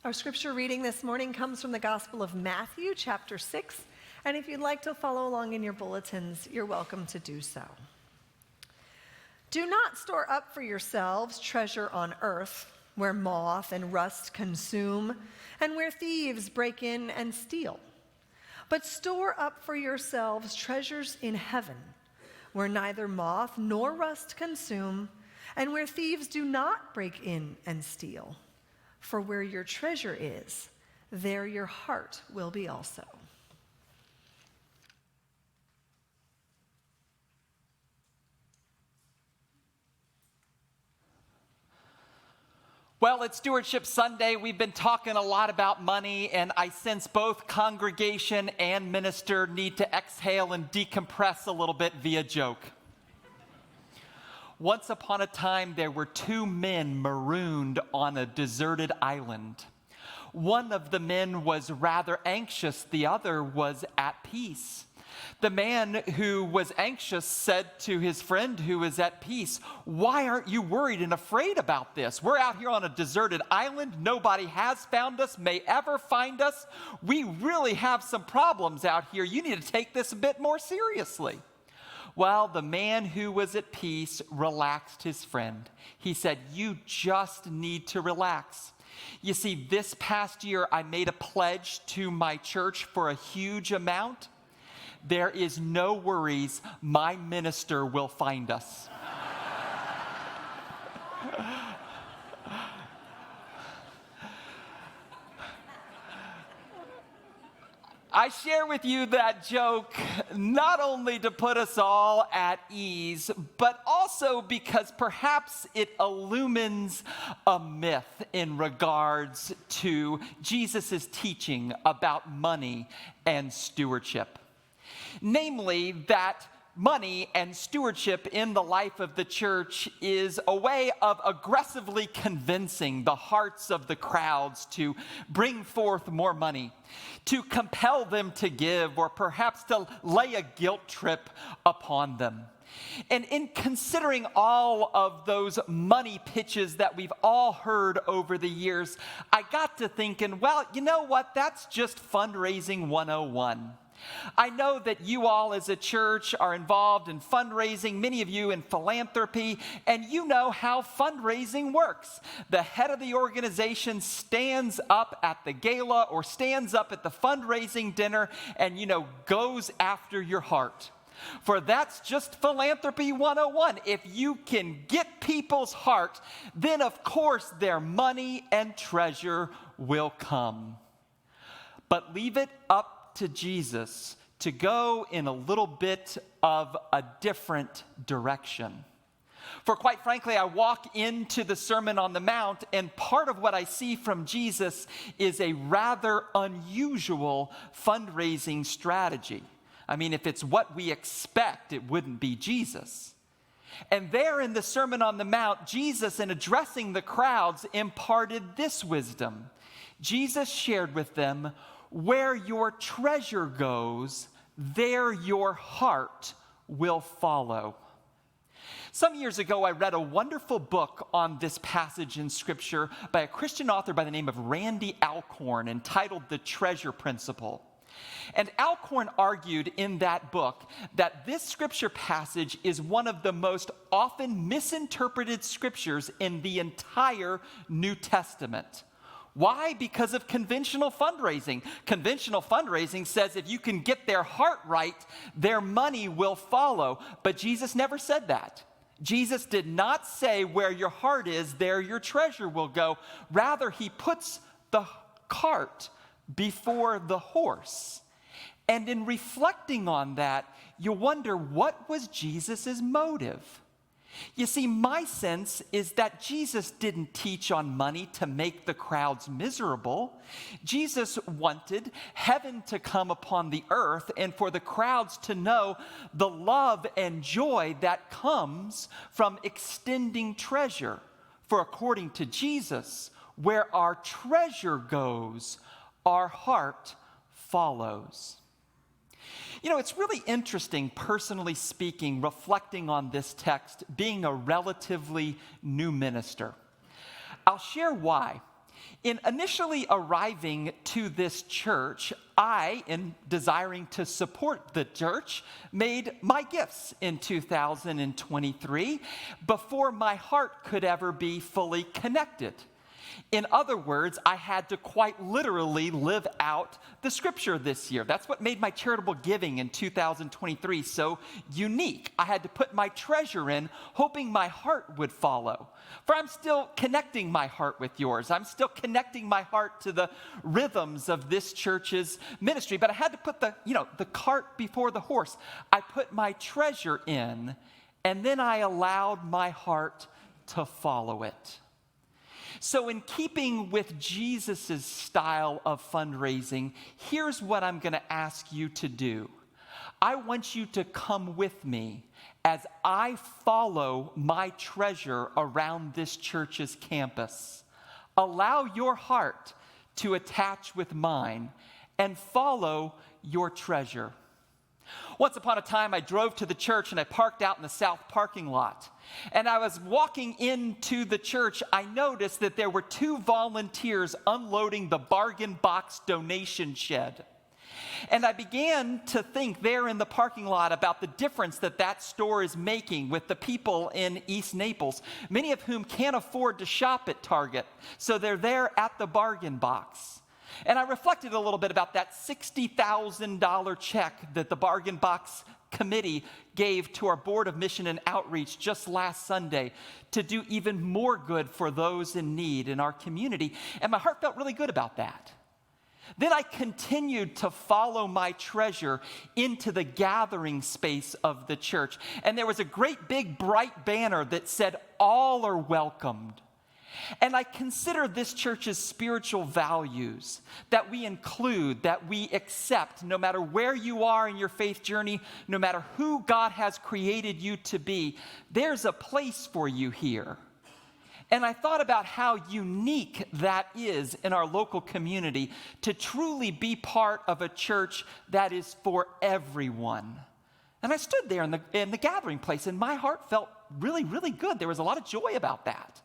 Our scripture reading this morning comes from the Gospel of Matthew, chapter 6. And if you'd like to follow along in your bulletins, you're welcome to do so. Do not store up for yourselves treasure on earth, where moth and rust consume, and where thieves break in and steal. But store up for yourselves treasures in heaven, where neither moth nor rust consume, and where thieves do not break in and steal. For where your treasure is, there your heart will be also. Well, it's Stewardship Sunday. We've been talking a lot about money, and I sense both congregation and minister need to exhale and decompress a little bit via joke. Once upon a time, there were two men marooned on a deserted island. One of the men was rather anxious, the other was at peace. The man who was anxious said to his friend who was at peace, "Why aren't you worried and afraid about this? We're out here on a deserted island. Nobody has found us, may ever find us. We really have some problems out here. You need to take this a bit more seriously." Well, the man who was at peace relaxed his friend. He said, "You just need to relax. You see, this past year I made a pledge to my church for a huge amount. There is no worries, my minister will find us." I share with you that joke not only to put us all at ease, but also because perhaps it illumines a myth in regards to Jesus' teaching about money and stewardship. Namely, that money and stewardship in the life of the church is a way of aggressively convincing the hearts of the crowds to bring forth more money, to compel them to give, or perhaps to lay a guilt trip upon them. And in considering all of those money pitches that we've all heard over the years, I got to thinking, well, you know what? That's just fundraising 101. I know that you all as a church are involved in fundraising, many of you in philanthropy, and you know how fundraising works. The head of the organization stands up at the gala or stands up at the fundraising dinner and, goes after your heart. For that's just philanthropy 101. If you can get people's heart, then of course their money and treasure will come. But leave it up to Jesus to go in a little bit of a different direction. For quite frankly, I walk into the Sermon on the Mount, and part of what I see from Jesus is a rather unusual fundraising strategy. I mean, if it's what we expect, it wouldn't be Jesus. And there in the Sermon on the Mount, Jesus, in addressing the crowds, imparted this wisdom. Jesus shared with them, "Where your treasure goes, there your heart will follow." Some years ago, I read a wonderful book on this passage in Scripture by a Christian author by the name of Randy Alcorn, entitled The Treasure Principle. And Alcorn argued in that book that this Scripture passage is one of the most often misinterpreted Scriptures in the entire New Testament. Why? Because of conventional fundraising. Conventional fundraising says if you can get their heart right, their money will follow. But Jesus never said that. Jesus did not say where your heart is, there your treasure will go. Rather, he puts the cart before the horse. And in reflecting on that, you wonder, what was Jesus' motive? You see, my sense is that Jesus didn't teach on money to make the crowds miserable. Jesus wanted heaven to come upon the earth and for the crowds to know the love and joy that comes from extending treasure. For according to Jesus, where our treasure goes, our heart follows. It's really interesting, personally speaking, reflecting on this text, being a relatively new minister. I'll share why. In initially arriving to this church, I, in desiring to support the church, made my gifts in 2023 before my heart could ever be fully connected. In other words, I had to quite literally live out the scripture this year. That's what made my charitable giving in 2023 so unique. I had to put my treasure in, hoping my heart would follow. For I'm still connecting my heart with yours. I'm still connecting my heart to the rhythms of this church's ministry. But I had to put the cart before the horse. I put my treasure in, and then I allowed my heart to follow it. So in keeping with Jesus' style of fundraising, here's what I'm going to ask you to do. I want you to come with me as I follow my treasure around this church's campus. Allow your heart to attach with mine and follow your treasure. Once upon a time, I drove to the church and I parked out in the south parking lot. And I was walking into the church, I noticed that there were 2 volunteers unloading the bargain box donation shed. And I began to think there in the parking lot about the difference that store is making with the people in East Naples, many of whom can't afford to shop at Target, so they're there at the bargain box. And I reflected a little bit about that $60,000 check that the Bargain Box Committee gave to our Board of Mission and Outreach just last Sunday to do even more good for those in need in our community. And my heart felt really good about that. Then I continued to follow my treasure into the gathering space of the church. And there was a great big bright banner that said, "All are welcomed." And I consider this church's spiritual values that we include, that we accept, no matter where you are in your faith journey, no matter who God has created you to be, there's a place for you here. And I thought about how unique that is in our local community to truly be part of a church that is for everyone. And I stood there in the gathering place, and my heart felt really, really good. There was a lot of joy about that.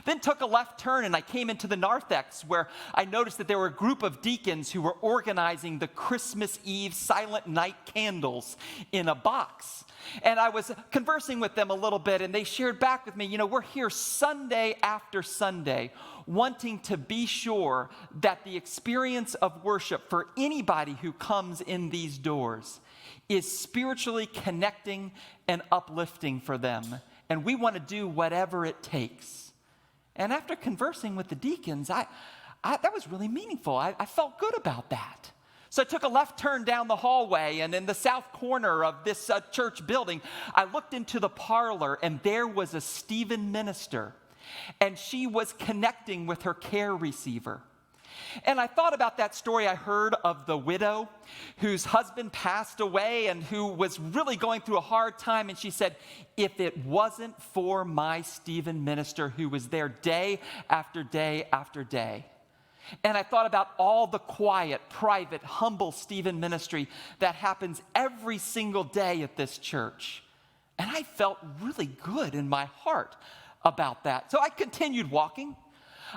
Then took a left turn and I came into the narthex where I noticed that there were a group of deacons who were organizing the Christmas Eve silent night candles in a box. And I was conversing with them a little bit and they shared back with me, we're here Sunday after Sunday wanting to be sure that the experience of worship for anybody who comes in these doors is spiritually connecting and uplifting for them. And we want to do whatever it takes. And after conversing with the deacons, that was really meaningful. I felt good about that. So I took a left turn down the hallway, and in the south corner of this church building, I looked into the parlor, and there was a Stephen minister, and she was connecting with her care receiver. And I thought about that story I heard of the widow whose husband passed away and who was really going through a hard time. And she said, if it wasn't for my Stephen minister who was there day after day after day. And I thought about all the quiet, private, humble Stephen ministry that happens every single day at this church. And I felt really good in my heart about that. So I continued walking.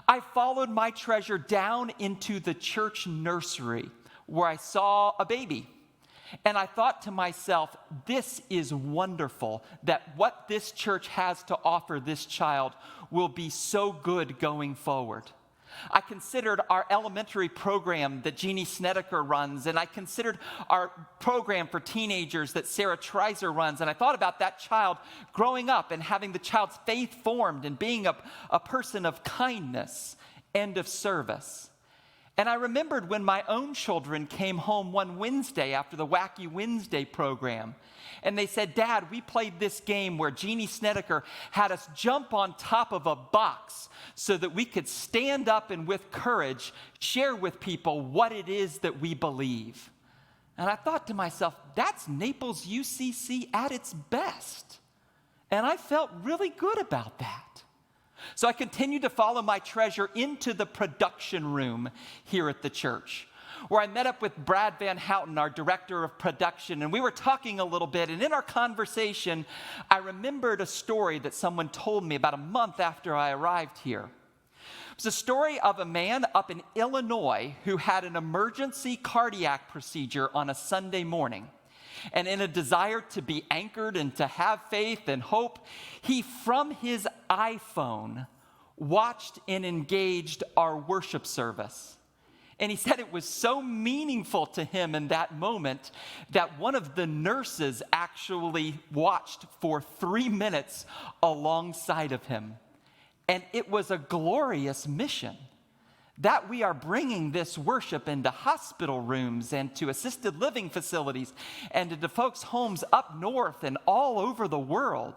I followed my treasure down into the church nursery where I saw a baby. And I thought to myself, this is wonderful that what this church has to offer this child will be so good going forward. I considered our elementary program that Jeannie Snedeker runs, and I considered our program for teenagers that Sarah Treiser runs, and I thought about that child growing up and having the child's faith formed and being a person of kindness and of service. And I remembered when my own children came home one Wednesday after the Wacky Wednesday program, and they said, Dad, we played this game where Jeannie Snedeker had us jump on top of a box so that we could stand up and with courage share with people what it is that we believe. And I thought to myself, that's Naples UCC at its best. And I felt really good about that. So I continued to follow my treasure into the production room here at the church, where I met up with Brad Van Houten, our director of production, and we were talking a little bit. And in our conversation, I remembered a story that someone told me about a month after I arrived here. It was a story of a man up in Illinois who had an emergency cardiac procedure on a Sunday morning. And in a desire to be anchored and to have faith and hope, he, from his iPhone, watched and engaged our worship service. And he said it was so meaningful to him in that moment that one of the nurses actually watched for 3 minutes alongside of him. And it was a glorious mission that we are bringing this worship into hospital rooms and to assisted living facilities and into folks' homes up north and all over the world.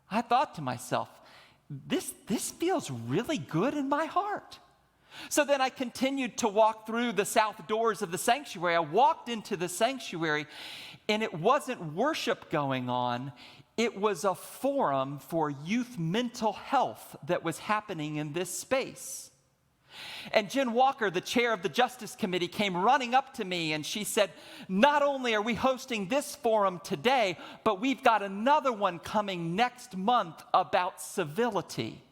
I thought to myself, this feels really good in my heart. So then I continued to walk through the south doors of the sanctuary. I walked into the sanctuary, and it wasn't worship going on. It was a forum for youth mental health that was happening in this space. And Jen Walker, the chair of the Justice Committee, came running up to me and she said, not only are we hosting this forum today, but we've got another one coming next month about civility.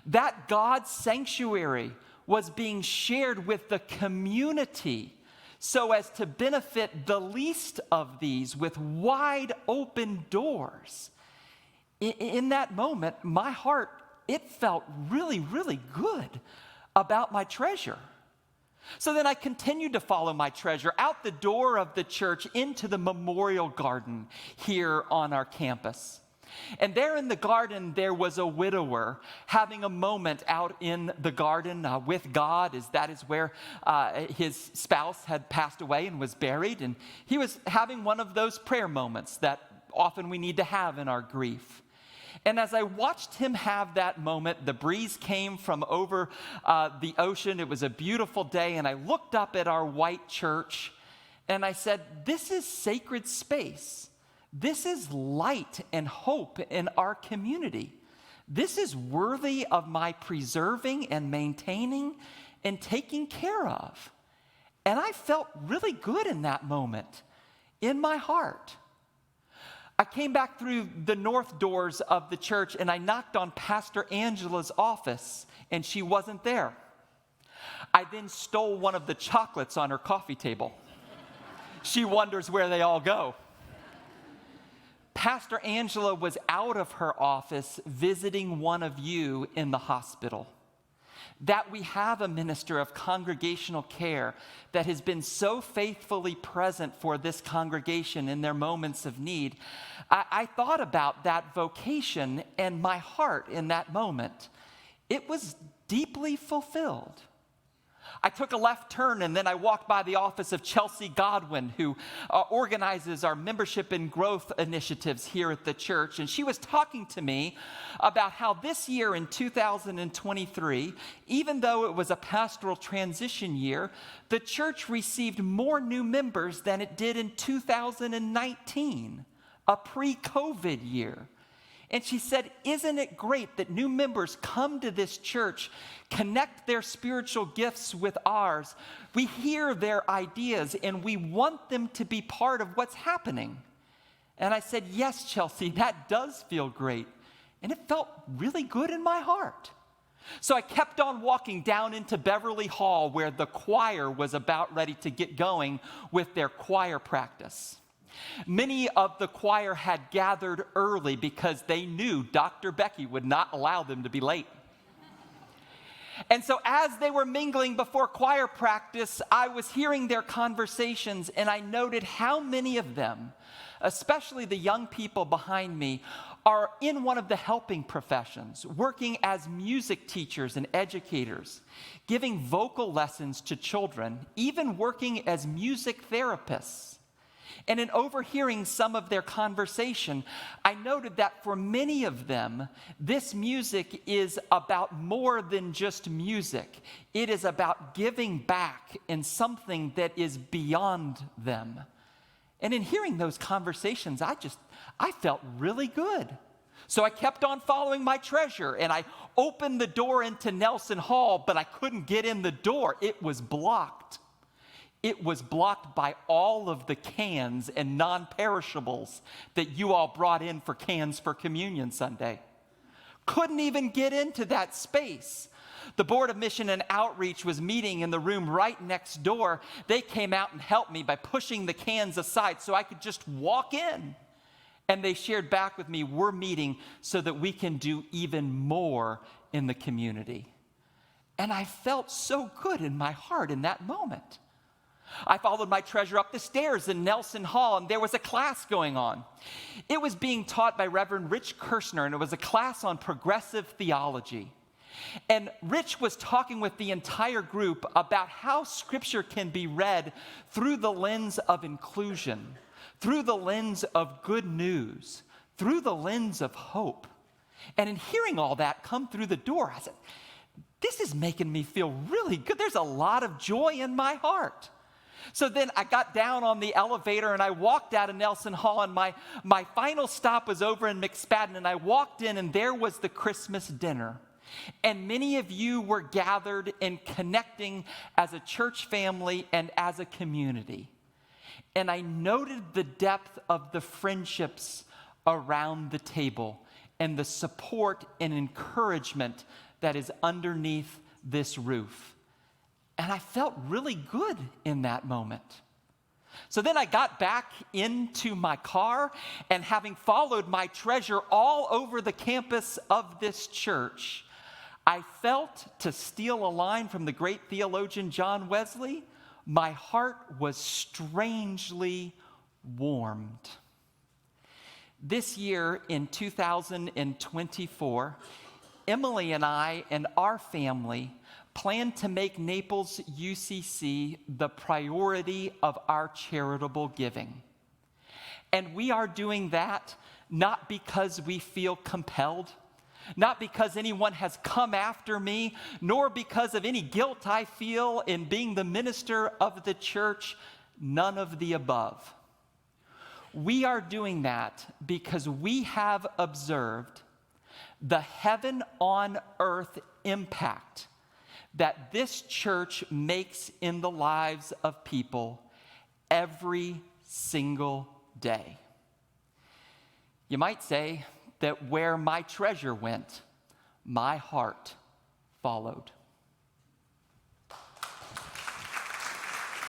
That God's sanctuary was being shared with the community so as to benefit the least of these with wide open doors. In that moment, my heart, it felt really, really good about my treasure. So then I continued to follow my treasure out the door of the church into the memorial garden here on our campus. And there in the garden, there was a widower having a moment out in the garden with God, as that is where his spouse had passed away and was buried. And he was having one of those prayer moments that often we need to have in our grief. And as I watched him have that moment, the breeze came from over the ocean. It was a beautiful day, and I looked up at our white church, and I said, this is sacred space. This is light and hope in our community. This is worthy of my preserving and maintaining and taking care of. And I felt really good in that moment in my heart. I came back through the north doors of the church and I knocked on Pastor Angela's office and she wasn't there. I then stole one of the chocolates on her coffee table. She wonders where they all go. Pastor Angela was out of her office visiting one of you in the hospital. That we have a minister of congregational care that has been so faithfully present for this congregation in their moments of need. I thought about that vocation and my heart in that moment. It was deeply fulfilled. I took a left turn and then I walked by the office of Chelsea Godwin, who organizes our membership and growth initiatives here at the church. And she was talking to me about how this year in 2023, even though it was a pastoral transition year, the church received more new members than it did in 2019, a pre-COVID year. And she said, isn't it great that new members come to this church, connect their spiritual gifts with ours? We hear their ideas and we want them to be part of what's happening. And I said, yes, Chelsea, that does feel great. And it felt really good in my heart. So I kept on walking down into Beverly Hall where the choir was about ready to get going with their choir practice. Many of the choir had gathered early because they knew Dr. Becky would not allow them to be late. And so as they were mingling before choir practice, I was hearing their conversations and I noted how many of them, especially the young people behind me, are in one of the helping professions, working as music teachers and educators, giving vocal lessons to children, even working as music therapists. And in overhearing some of their conversation, I noted that for many of them, this music is about more than just music. It is about giving back in something that is beyond them. And in hearing those conversations, I felt really good. So I kept on following my treasure, and I opened the door into Nelson Hall, but I couldn't get in the door. It was blocked. It was blocked by all of the cans and non-perishables that you all brought in for cans for Communion Sunday. Couldn't even get into that space. The Board of Mission and Outreach was meeting in the room right next door. They came out and helped me by pushing the cans aside so I could just walk in. And they shared back with me, we're meeting so that we can do even more in the community. And I felt so good in my heart in that moment. I followed my treasure up the stairs in Nelson Hall, and there was a class going on. It was being taught by Reverend Rich Kirshner, and it was a class on progressive theology. And Rich was talking with the entire group about how Scripture can be read through the lens of inclusion, through the lens of good news, through the lens of hope. And in hearing all that come through the door, I said, this is making me feel really good. There's a lot of joy in my heart. So then I got down on the elevator and I walked out of Nelson Hall, and my final stop was over in McSpadden, and I walked in and there was the Christmas dinner. And many of you were gathered and connecting as a church family and as a community. And I noted the depth of the friendships around the table and the support and encouragement that is underneath this roof. And I felt really good in that moment. So then I got back into my car, and having followed my treasure all over the campus of this church, I felt, to steal a line from the great theologian John Wesley, my heart was strangely warmed. This year in 2024, Emily and I and our family plan to make Naples UCC the priority of our charitable giving. And we are doing that not because we feel compelled, not because anyone has come after me, nor because of any guilt I feel in being the minister of the church, none of the above. We are doing that because we have observed the heaven on earth impact that this church makes in the lives of people every single day. You might say that where my treasure went, my heart followed.